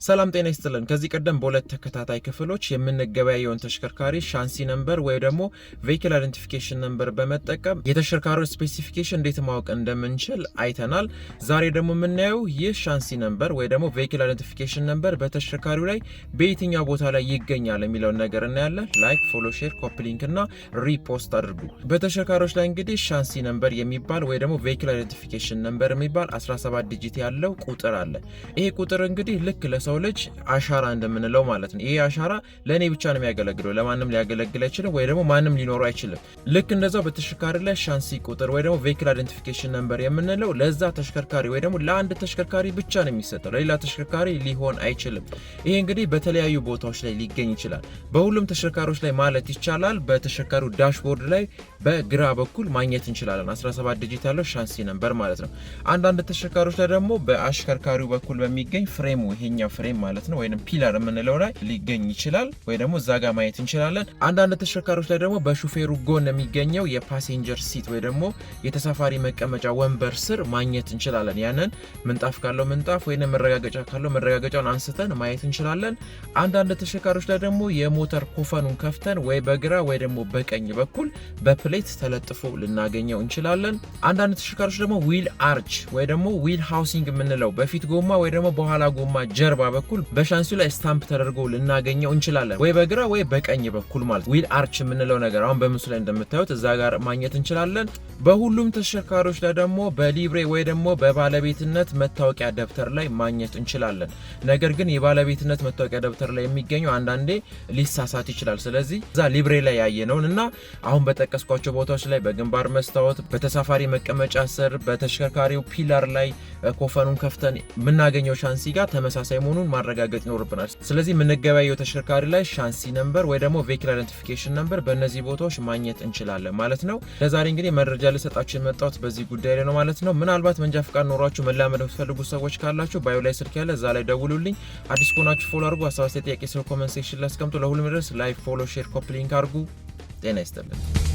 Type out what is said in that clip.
ሰላም ጤና ይስጥልን። ከዚህ ቀደም በሁለት ተከታታይ ክፍሎች የምንገበያየውን ተሽከርካሪ ሻንሲ ነምበር ወይ ደግሞ ቬሂክል አይደንቲፊኬሽን ነምበር በመጠቀም የተሽከርካሪውን ስፔሲፊኬሽን እንዴት ማወቅ እንደምንችል አይተናል። ዛሬ ደግሞ የምናየው ይህ ሻንሲ ነምበር ወይ ደግሞ ቬሂክል አይደንቲፊኬሽን ነምበር በተሽከርካሪው ላይ በየትኛው ቦታ ላይ ይገኛል የሚለውን ነገር እናያለን። ላይክ፣ ፎሎ፣ ሼር፣ ኮፒ ሊንክ እና ሪፖስት አድርጉ። በተሽከርካሪዎች ላይ እንግዲህ ሻንሲ ነምበር የሚባል ወይ ደግሞ ቬሂክል አይደንቲፊኬሽን ነምበር የሚባል 17 ዲጂት ያለው ቁጥር አለ። ይሄ ቁጥር እንግዲህ ልክ ሰው ልጅ አሻራ እንደምንለው ማለት ነው። ይሄ አሻራ ለኔ ብቻ ነው የሚያገለግለው፣ ለማንም ሊያገለግል አይችልም ወይ ደግሞ ማንም ሊኖረው አይችልም። ልክ እንደዛው በተሽከርካሪ ላይ ሻንሲ ቁጥር ወይ ደግሞ ቬሂክል አይደንቲፊኬሽን ነምበር የምንለው ለዛ ተሽከርካሪ ወይ ደግሞ ለአንድ ተሽከርካሪ ብቻ ነው የሚሰጠው፣ ለሌላ ተሽከርካሪ ሊሆን አይችልም። ይሄ እንግዲህ በተለያዩ ቦታዎች ላይ ሊገኝ ይችላል። በሁሉም ተሽከርካሪዎች ላይ ማለት ይቻላል በተሽከርካሪው ዳሽቦርድ ላይ በግራ በኩል ማግኘት እንችላለን 17 ዲጂት ያለው ሻንሲ ነምበር ማለት ነው። አንዳንድ ተሽከርካሪዎች ላይ ደግሞ በአሽከርካሪው በኩል በሚገኝ ፍሬሙ ይሄኛው ፍሬም ማለት ነው ወይንም ፒለር የምንለው ላይ ሊገኝ ይችላል ወይ ደግሞ እዛ ጋር ማየት እንችላለን። አንዳንድ ተሽከርካሪዎች ላይ ደግሞ በሹፌሩ ጎን የሚገኘው የፓሴንጀር ሲት ወይ ደግሞ የተሳፋሪ መቀመጫ ወንበር ስር ማግኘት እንችላለን። ያንን ምንጣፍ ካለው ምንጣፍ ወይንም መረጋገጫ ካለው መረጋገጫውን አንስተን ማየት እንችላለን። አንዳንድ ተሽከርካሪዎች ላይ ደግሞ የሞተር ኮፈኑን ከፍተን ወይ በግራ ወይ ደግሞ በቀኝ በኩል በፕሌት ተለጥፎ ልናገኘው እንችላለን። አንዳንድ ተሽከርካሪዎች ደግሞ ዊል አርች ወይ ደግሞ ዊል ሃውሲንግ የምንለው በፊት ጎማ ወይ ደግሞ በኋላ ጎማ ጀርባ በኩል በሻንሲው ላይ ስታምፕ ተደርጎ ልናገኘው እንችላለን፣ ወይ በግራ ወይ በቀኝ በኩል ማለት ዊል አርች የምንለው ነገር አሁን በምስሉ ላይ እንደምታዩት እዛ ጋር ማግኘት እንችላለን። በሁሉም ተሽከርካሪዎች ላይ ደግሞ በሊብሬ ወይ ደግሞ በባለቤትነት መታወቂያ ደብተር ላይ ማግኘት እንችላለን። ነገር ግን የባለቤትነት መታወቂያ ደብተር ላይ የሚገኘው አንዳንዴ ሊሳሳት ይችላል። ስለዚህ እዛ ሊብሬ ላይ ያየነውን እና አሁን በጠቀስኳቸው ቦታዎች ላይ በግንባር መስታወት፣ በተሳፋሪ መቀመጫ ስር፣ በተሽከርካሪው ፒላር ላይ ኮፈኑን ከፍተን የምናገኘው ሻንሲ ጋር ተመሳሳይ መሆኑን ማረጋገጥ ይኖርብናል። ስለዚህ የምንገበያየው ተሽከርካሪ ላይ ሻንሲ ነምበር ወይ ደግሞ ቬሂክል አይደንቲፊኬሽን ነምበር በእነዚህ ቦታዎች ማግኘት እንችላለን ማለት ነው። ለዛሬ እንግዲህ መረጃ ልሰጣችሁ የመጣሁት በዚህ ጉዳይ ላይ ነው ማለት ነው። ምናልባት መንጃ ፍቃድ ኖሯችሁ መላመድ የምትፈልጉ ሰዎች ካላችሁ ባዮ ላይ ስልክ ያለ እዛ ላይ ደውሉልኝ። አዲስ ከሆናችሁ ፎሎ አድርጉ። ሀሳብ፣ ጥያቄ ስለ ኮመንት ሴክሽን ላይ አስቀምጡ። ለሁሉም ድረስ ላይክ፣ ፎሎ፣ ሼር፣ ኮፒ ሊንክ አድርጉ። ጤና ይስጥልን።